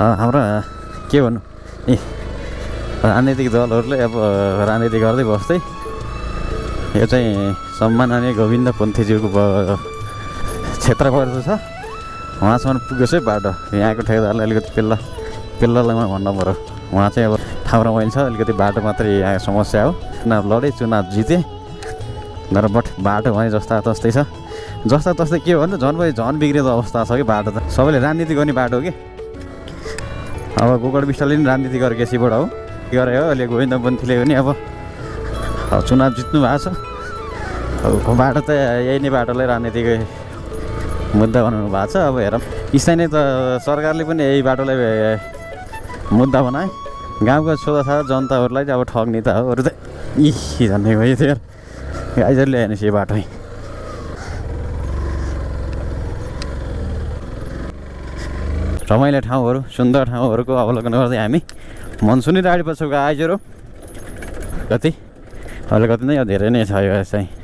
हाम्रो के भन्नु ए राजनीतिक दलहरूले अब राजनीति गर्दै बस्दै यो चाहिँ सम्माननीय गोविन्द पन्थीज्यूको क्षेत्र पर्दो छ उहाँसम्म पुगेछ बाटो यहाँको ठेकेदारले अलिकति पेल्लामा भन्नु पऱ्यो उहाँ चाहिँ अब ठाउँ रमाइलो छ अलिकति बाटो मात्रै यहाँ समस्या हो चुनाव लडे चुनाव जिते तर बट बाटो भने जस्ता तस्तै छ जस्ता तस्तै के भन्नु झन् बिग्रिएको अवस्था छ कि बाटो त सबैले राजनीति गर्ने बाटो हो कि अब गोकर्ण विष्टले पनि राजनीति गरेको सिबाट हो गरे हो अहिले गोविन्द पन्थीले पनि अब चुनाव जित्नु भएको छ अब बाटो त यही नै बाटोलाई राजनीतिको मुद्दा बनाउनु भएको छ अब हेरौँ स्थानीय त सरकारले पनि यही बाटोलाई मुद्दा बनाए गाउँको छोराछोरा जनताहरूलाई चाहिँ अब ठग्ने त हो अरू त झन्डै भयो थियो गाइजहरूले हेर्नुहोस् यो बाटो रमाइलो ठाउँहरू सुन्दर ठाउँहरूको अवलोकन गर्दै हामी मनसुनी राडी पछिको आइजहरू कति अहिले कति नै धेरै नै छ यो चाहिँ